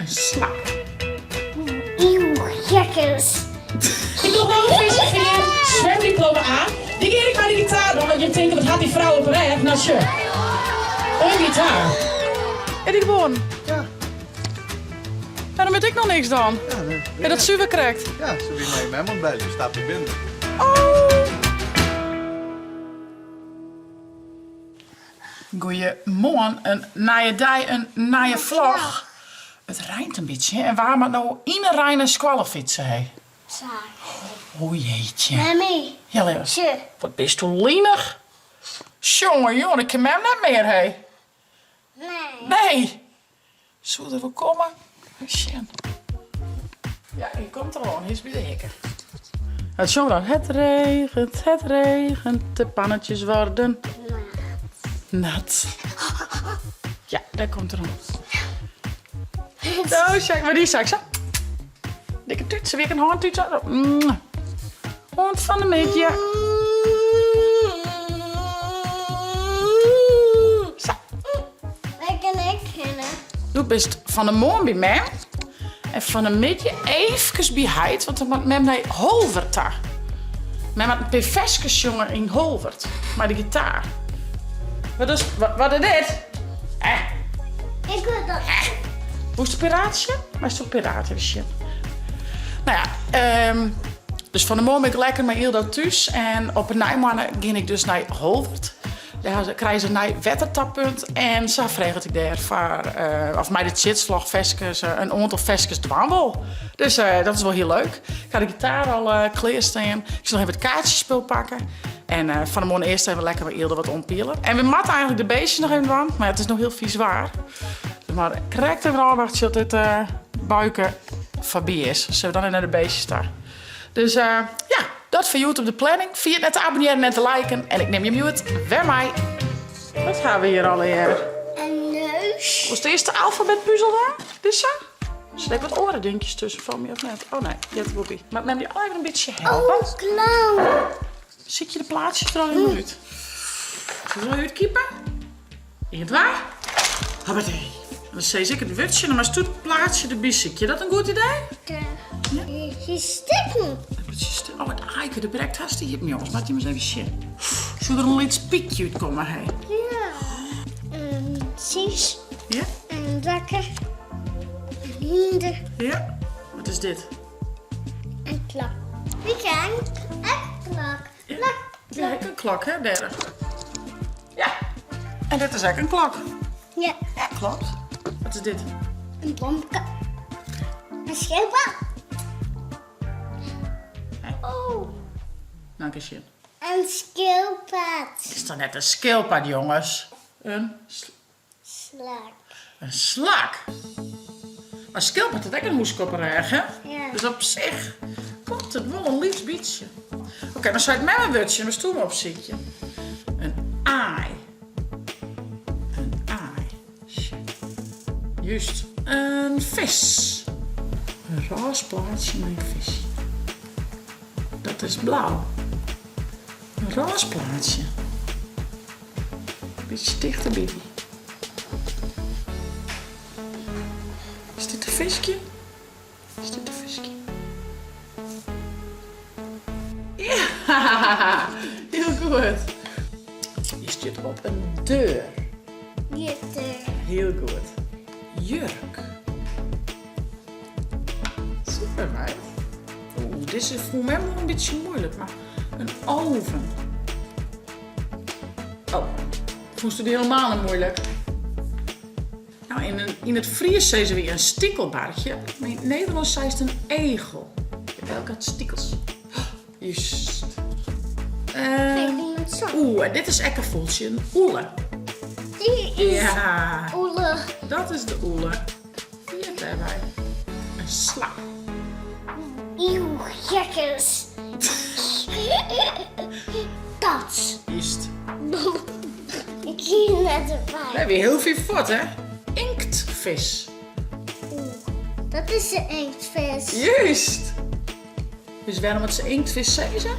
slak. Eeuw, jekkers. Ik wil wel een feestje vieren. Zwemdiploma aan. Die keer ik maar de gitaar dan, want je denkt, wat had die vrouw op weg? Nou, sure. Een gitaar. En die gewoon. Ja, Waarom weet ik nog niks dan? ja, nee. Heb je dat zuiver krijgt? Ja, zo wie mij mijn mond bij, die staat er binnen. Goeiemorgen, een naaie dag, een naaie vlog. Het rijnt een beetje, hè? En waar maar nou in een rijn en squallen fietsen, hè? Saai. O jeetje. Mami. Ja, Leeuws. Tje. Wat bist u lenig? Jongen, ik kan hem net meer, hè? Nee. Nee. Zullen we wel komen? Sjen. Ja, hier komt er gewoon. Hier is bij de hekken. Het jongen dan. Het regent. De pannetjes worden nat. Ja, daar komt er een. Zo, zeg maar die zak. Zo. Dikke toetsen, weer een handtoets. Hond van de meetje. Zo. Wij kunnen ik kennen. Doe best van de morgen bij mij. En van een beetje even bij heid, want dan moet met mij Holvert daar. Met een peveskes jongen in Holvert. Maar de gitaar. Wat is dit? Ik wil dat. Hoe is het piraatje? Maar is het toch piratenwisje? Nou ja, dus van de morgen ben ik lekker met Ildo thuis. En op een nijmannen ging ik dus naar Holvert. Daar krijgen ze een wettertappunt. En zo vreeg ik daar voor, of mij de chitslag veskes, een aantal veskes dwangel. Dus dat is wel heel leuk. Ik had de gitaar al klaarstaan. Ik zal nog even het kaartjespul pakken. En van de morgen eerst even lekker met Ildo wat ontpielen. En we matten eigenlijk de beestjes nog even van. Maar het is nog heel vies zwaar. Maar correct even aandacht zodat dit buiken voorbij is. Zullen we dan weer naar de beestjes daar. Dus ja, dat voor YouTube de planning. Vergeet net te abonneren en te liken. En ik neem je mute. Weer mij. Wat gaan we hier alweer? Een neus. Was de eerste alfabetpuzzel daar? Dit zo? Steek wat orendinkjes tussen van me of net? Oh nee, je hebt het Bobby. Maar neem die al even een beetje helpen. Oh, clown. Zit je de plaatsjes er al in uit? Zullen we het kiepen? In het waar? Habbatee. Dan zei ik het wutje, maar stoet plaatsje de bissekje. Dat een goed idee? Je stikken. Oh, het eiken, de brekt hartstikke hip, jongens. Laat die maar eens even zien. Zou er een licht spiekje uitkomen, hè? Ja. Een cies. Ja? Een dakker. Een hinder. Ja? Wat is dit? Een klok. Wie kan? Een klok. Ja, ja ik een klok, hè? Derde. Ja. En dit is eigenlijk een klok. Ja. Ja, klopt. Wat is dit? Een bompje. Een schildpad. Oh. Nou, Kisje. Een schildpad. Is toch net een skilpad, jongens? Slak. Een slak. Maar skilpad had ook een moeskoppereg, hè? Ja. Dus op zich komt het wel een liefst beetje. Oké, dan zou ik met mijn wutje mijn stoel op zitje. Een aai. Een aai. Shit. Juist. Een vis. Een roze plaatsje met een visje. Dat is blauw. Een roze plaatsje. Beetje dichter, baby. Is dit een visje? Is dit een visje? Ja, heel goed. Je zit op een deur. Jitter. Heel goed. Jurk. Super, meid. Oeh, dit is voor mij nog een beetje moeilijk, maar een oven. Oh, vond je die helemaal niet moeilijk? Nou, in het Fries zeggen ze weer een stikkelbaardje, maar in het Nederlands zei het een egel. Welke had stikkels? Juist. Iemand zo. Oeh, en dit is echt een voeltje, een oele. Die is Ja, oele. dat is de oele. Hier daarbij. Een sla. Eeuw, jekkers. Dat. Juist. Ik zie net We erbij. hebben weer heel veel fort, hè? Inktvis. Oeh, dat is de inktvis. Juist. Dus waarom het ze inktvis zeggen ze?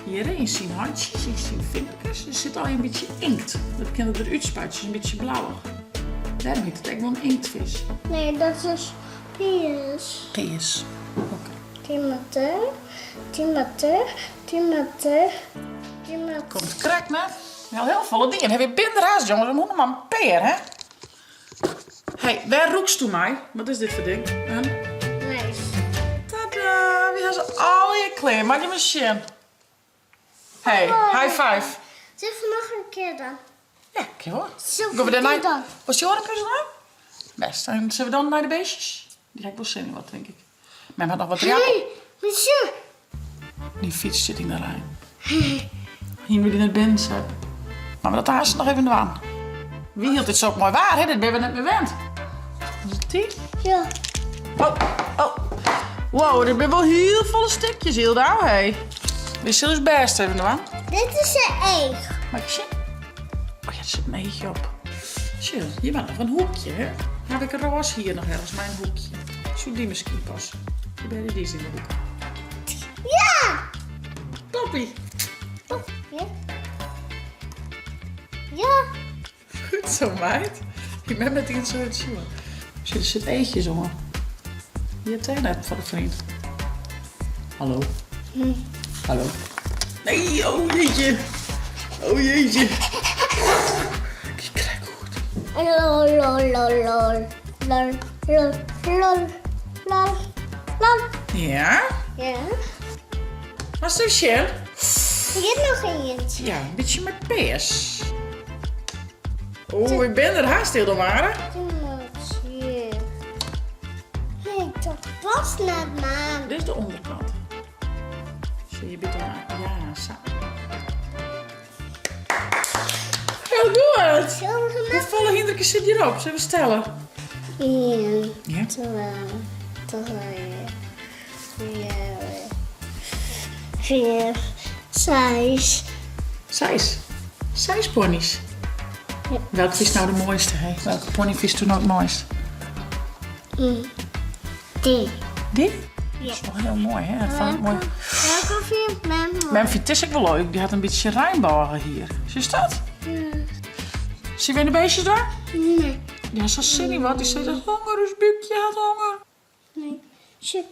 Hierin zien handjes, ik zie vingertjes. Er zit al een beetje inkt. Dat kennen de uitspuitjes, een beetje blauwig. Daarom heet het echt wel een inktvis. Nee, dat is Piers. Peers. Oké. Timothy. Komt krek net. Wel heel volle dingen. Heb je binderhaast, jongens? We moeten maar een peer, hè? Hey, waar roekst u mij? Wat is dit voor ding? Nice. Tada! Wie has al je kleren? Maak je machine. Hey, high five. Zeg nog een keer dan. Ja, oké hoor. Zo, Gaan we daarna... doe dan. Was je orenpuzzel dan? Best. En zullen we dan naar de beestjes? Die ga ik wel zien wat, denk ik. Men had nog wat reactie. Hey, monsieur. Die fiets zit in de lijn. Hier moet je net binnen hebben. Maar dat haast nog even in de waan. Wie hield dit zo mooi waar, hè? Dit ben we net meer wend. Is het die? Ja. Oh. Wow, dit ben wel heel volle stukjes, Hilda. Hey. Dit is dus best even in de waan. Dit is een eeg. Maar ik zie... Oh ja, er zit een eentje op. Zie je, hier wel nog een hoekje, hè? Dan heb ik een roze hier nog ergens, mijn hoekje. Zou die misschien passen? Die bij die is in de hoek. Ja. Toppie. Oh, ja. Ja. Goed zo, meid. Ik ben met die zo het zien. Zie, er zit eentje, jongen. Hier tegen net van de vriend. Hallo. Hallo. Nee, oh jeetje. Oh jeetje. Ik krijg goed. Lol. Ja? Ja. Wat is dat, Shell? Hier nog eentje. Ja, een beetje met peers. Oh, ik ben er haast heel maar. Timothy. Hey, dat past net, man. Dit is de onderkant. Zie je bitte maar. Ja, zo. Heel goed. Zullen we Hoe volle hindertjes zit hierop? Zullen we stellen? 1, Ja. 2, 3, 4, 6. Zes ponies. Ja. Welke is nou de mooiste? Hè? Welke pony is toen ook het mooist? Die. Die? Dat is wel heel mooi, hè? Dat vond ik mooi. Welke vind je mooi? Mijn fiets is ook wel leuk. Die had een beetje rijnbogen hier. Zie je dat? Zie je weer de beestjes daar? Nee. Ja, zo zie je wat. Die zei dat honger is, Bukje had honger. Nee. Shit.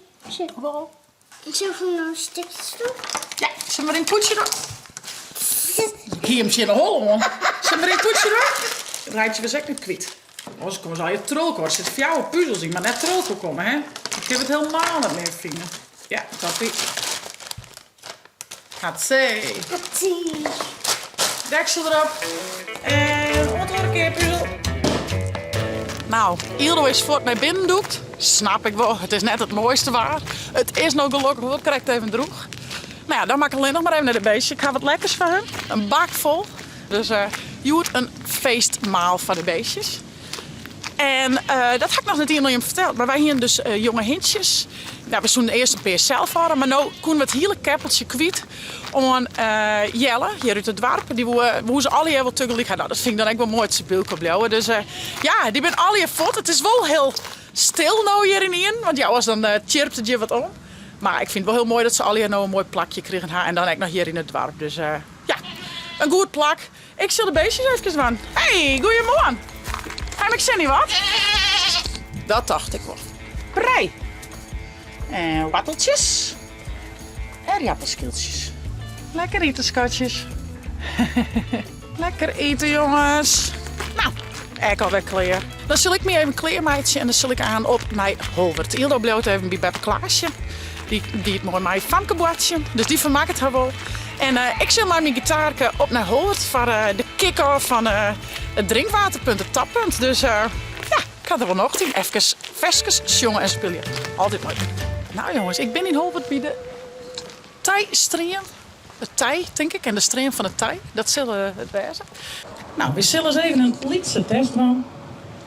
Wel. Zullen we nog een stukje doen? Ja, zet maar in het poetje dan. Hier hem zin in hollen, man. Zet maar in het poetje dan. Rijtje was echt niet kwijt. Anders komen ze al je trolkoor. Er zit voor jou een puzzel in, maar net trolkoor komen, hè? Ik heb het helemaal niet meer, vrienden. Ja, dat is. Hatzee. Deksel erop. En om het weer een keer puzzel. Nou, Ildo is voort mij binnen doekt. Snap ik wel, het is net het mooiste waar. Het is nog gelukkig, wat krijg ik het even droeg. Nou ja, dan maak ik alleen nog maar even naar de beestje. Ik ga wat lekkers van hem. Een bak vol. Dus je moet een feestmaal van de beestjes. En dat had ik nog niet iemand verteld. Maar wij hier dus jonge hintjes. Nou, we zouden eerst een peer zelf houden. Maar nu konden we het hele keppeltje kwijt. Om Jelle, hier uit het dorp. Die hoe ze alle wel tegelijk gaan. Nou, dat vind ik dan echt wel mooi te beelden blijven. Dus ja, die ben alle fot. Het is wel heel stil nou hier in Ien. Want jou was dan chirpt het je wat om. Maar ik vind het wel heel mooi dat ze alle hier nou een mooi plakje kregen. En dan ook nog hier in het dorp. Dus ja, een goed plak. Ik zal de beestjes even aan. Hey, goeiemorgen. Heb ik zin in wat? Dat dacht ik wel. Prei. En watteltjes. En appelschiltjes. Lekker eten, schatjes. Lekker eten, jongens. Nou, ik alweer kleer. Dan zal ik me even kleermeidje en dan zal ik aan op naar Holwert. Ildo bleef even bij Beppe Klaasje. Die het mooi mij famkeboatje. Dus die vermaakt het haar wel. En ik zal maar mijn gitaar op naar Holwert voor de kick-off van het drinkwaterpunt, het tappunt. Dus ja, ik had er wel nog 10. Even versjes jongen en spelen. Altijd mooi. Nou jongens, ik ben in Holwert bij de Tijstream. Het tij, denk ik, en de stream van het tij. Dat zullen het wezen. Nou, we zullen eens even een liedje test doen.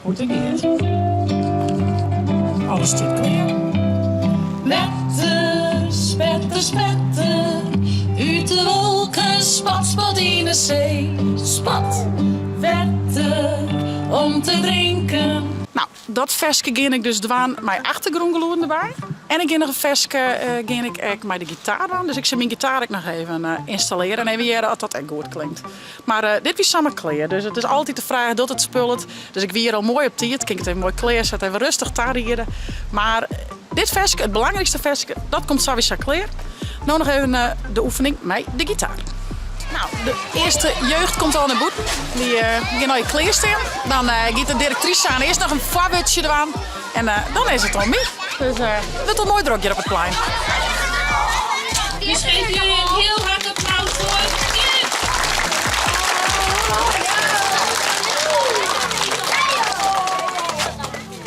Hoe het gaat. Alles zit klaar. Wetters, wetters, wetters. Uit de wolken, spat, spat in de zee. Spat, wetter, om te drinken. Nou, dat versje ging ik dus dwaan met achtergrondgeluiden erbij. En ik ging nog een versje ging ik ook met de gitaar aan. Dus ik zal mijn gitaar ook nog even installeren. En even jaren dat dat echt goed klinkt. Maar dit is samen kleer. Dus het is altijd de vraag dat het spullet. Dus ik weer al mooi op tijd. Kijk het even mooi kleer zetten. Even rustig tariëren. Maar dit versje, het belangrijkste versje, dat komt sowieso kleer. Nou nog even de oefening met de gitaar. Nou, de eerste jeugd komt al naar boet. Die gaan naar je kleer staan. Dan gaat de directrice aan. Eerst nog een voorbeeldje eraan. En dan is het al mee. Dus dat is een mooi drukje op het plein. Dus geef jullie een heel hard applaus voor.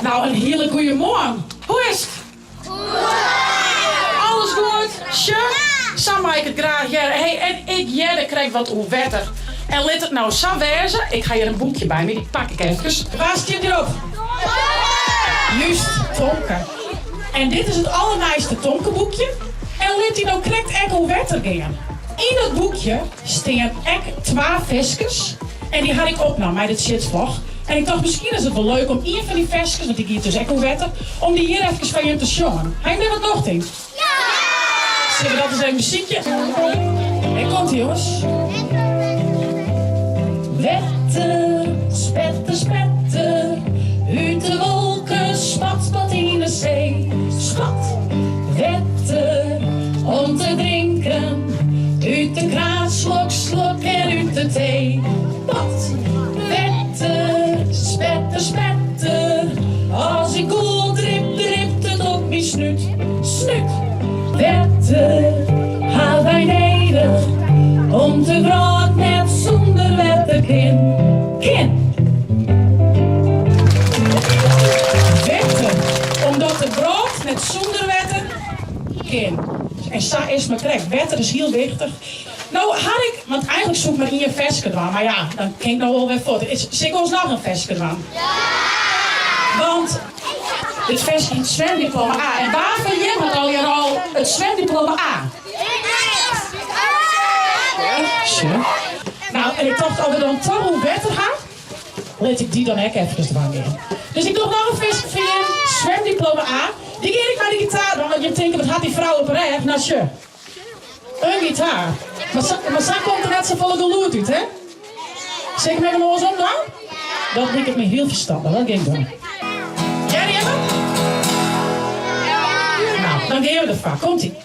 Nou, een hele goede morgen. Hoe is het? Alles goed? Sure? Zo maak ik het graag. Hey, en ik krijg wat wetter. En let het nou zo wezen. Ik ga hier een boekje bij me. Die pak ik even. Waar staat erop? Juist, Tomke. En dit is het allernijste Tomke-boekje. En let die nou correct echt hoe wetter gaan. In dat boekje staan echt 2 versjes. En die had ik opgenomen bij dit shitsvlog. En ik dacht, misschien is het wel leuk om een van die versjes, want ik hier dus echt hoe wetter, om die hier even van je te zongen. Ga je er wat nog in? Ja! Zeggen we dat eens een muziekje? En komt ie, jongens. Wetter, spetter, spetter. Uit de wolken, spat, spat in de zee. Spat, wetter, om te drinken. Uit de kraan, slok, slok en uit de thee. Pat, wetter, spetter, spetter. Als ik koel drip, dript het op mijn snut. Snut, wetter, haal wij neder. Om te brood net zonder wetter kin. Kin. Wetter, omdat de brood net zonder wetter kin. En zo is me correct. Wetter is heel wichtig. Nou had ik, want eigenlijk zoek ik maar in je versje dwaan. Maar ja, dan kan ik nou wel weer voor. Zing ons nog een versje dwaan. Ja! Want het versje heet zwemdiploma A. En waarvan jij al het zwemdiploma A? Ja. Nou, en ik dacht, als we dan toch hoe wetter gaan, laat ik die dan ook even dwaan in. Dus ik doe nog een versje voor je zwemdiploma A. Die keer ik maar de gitaar dan, want je denkt, wat had die vrouw op een reg? Nou, sure. Een gitaar. Maar zo komt er net zo volle geloerd uit, hè? Zeg ik me even ons om dan? Dat denk ik me heel verstandig. Dat ging dan. Jij die hebben? Nou, dan gaan we ervan. Komt-ie.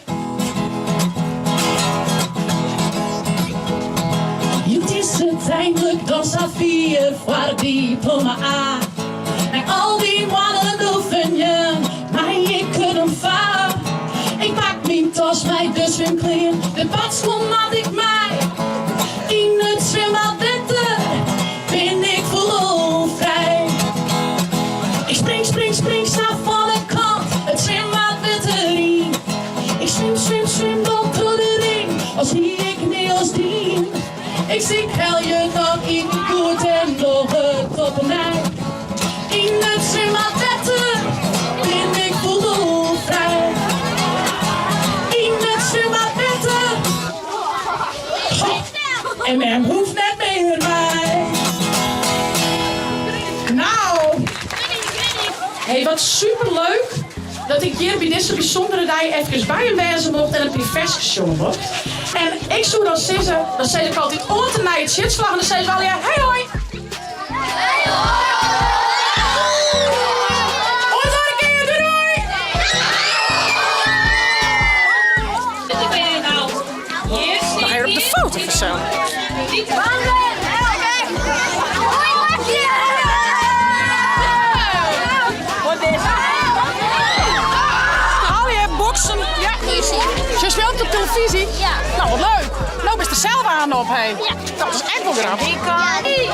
Het is uiteindelijk dan Safir voor diploma A. En al die mannen oefenen, maar ik kan hem vaar. Ik pak mijn tas, mijn de zwemkleer, de badschon had ik mij. In het zwembad wetter ben ik vol vrij. Ik spring, spring, spring, snel van de kant, het zwembad wetter in. Ik zwem, zwem, zwem dan door de ring, als zie ik Niels dien. Ik zie je nog in de goed en nog het op een ei. In het zwembad wetter ben ik vol vrij. In het zwembad wetter. En men hoeft net meer mij. Nou, hey, wat superleuk dat ik hier bij deze bijzondere dag even bij hem wezen mocht en een versje gezongen wordt. En ik zou dan zeggen, dan zei ik altijd onder naar het shitsvlag en dan zei ze wel ja, hey hoi. Hey hoi. Ooit nog een keer, doei doei. Wat ben je nou? Dan ga je op de foto gezellig. Haal je boksen? Ja. Je speelt op televisie? Ja. Nou, wat leuk. Nou, best er zelf aan op, hé. Ja. Dat is echt wel grappig. Ik kan niet.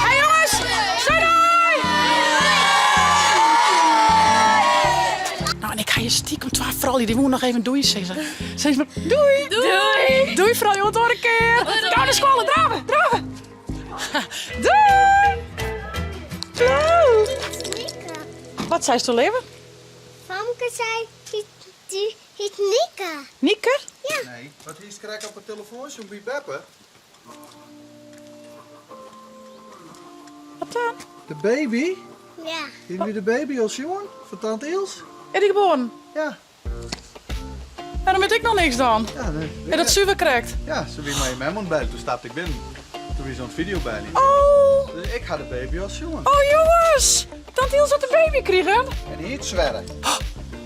Hey jongens, doei doei! Nou, en ik ga je stiekem 2 vrouwen die moet nog even doei zeggen. Zeg maar doei! Doei! Doei vrouw, je hoort nog een keer! Ga naar school, draven, draven! Doei! Doei! Wat zei ze te leven? Famke zei, heet Nika. Nieke? Ja. Nee, wat is krijg op de telefoon zo'n beppen? Wat dan? De baby? Ja. Zien jullie de baby als jongen? Van tante Ils? Is die geboren? Ja. Ja, dan weet ik nog niks dan. Ja, nee. Is dat zuiver correct? Ja, ze wie mij mem bellen. Toen stapte ik binnen. Toen wie zo'n video bij liep. Oh, Dus ik ga de baby als jongen. oh jongens. Tante Ilse had een baby kregen. En niet zweren.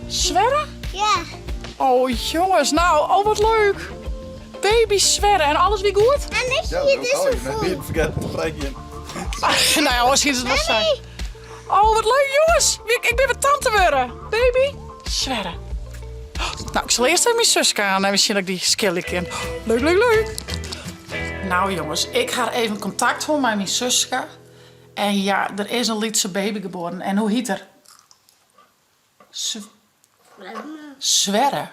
Zwerren? Ja. Oh jongens, nou, oh wat leuk. Baby zwerren en alles weer goed? En ik Ja, zie zo dit kan zo je. Met vol. wie vergeten te vrije. Nou ja, misschien is het nog zijn. Oh, wat leuk jongens. Ik ben weer tante worden. Baby zwerren. Nou, ik zal eerst even mijn zus gaan en misschien dat ik die skillen ken. Leuk, leuk, leuk. Nou jongens, ik ga even contact houden met mijn zusje. En ja, er is een Lietse baby geboren. En hoe heet er? Zwerren.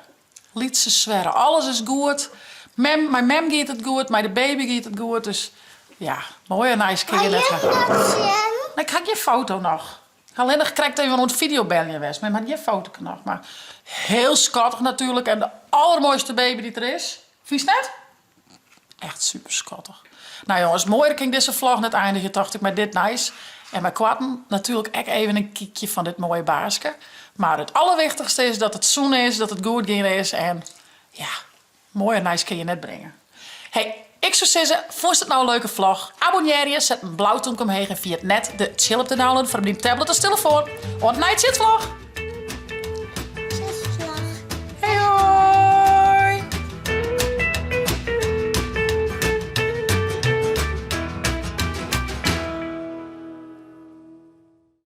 Lietse Zwerren. Alles is goed. Mijn mem gaat het goed, maar de baby gaat het goed. Dus ja, mooi en nice Kan je kinderen. dat zien? Ik had je foto nog. Alleen nog krijg ik even een videobelje was. Maar ik had je foto nog. Maar heel schattig natuurlijk. En de allermooiste baby die er is. Vind je het net? Echt super schattig. Nou jongens, mooi dat ik deze vlog net eindigen, dacht ik, met dit nice. En mijn kwarten natuurlijk ook even een kiekje van dit mooie baasje. Maar het allerwichtigste is dat het zoen is, dat het goed ging is. En ja, mooi en nice kun je net brengen. Hey, ik zou zeggen, vond je het nou een leuke vlog? Abonneer je, zet een blauwtje omheen en via het net de chill op te downloaden voor op die tablet of telefoon. Want night zit vlog.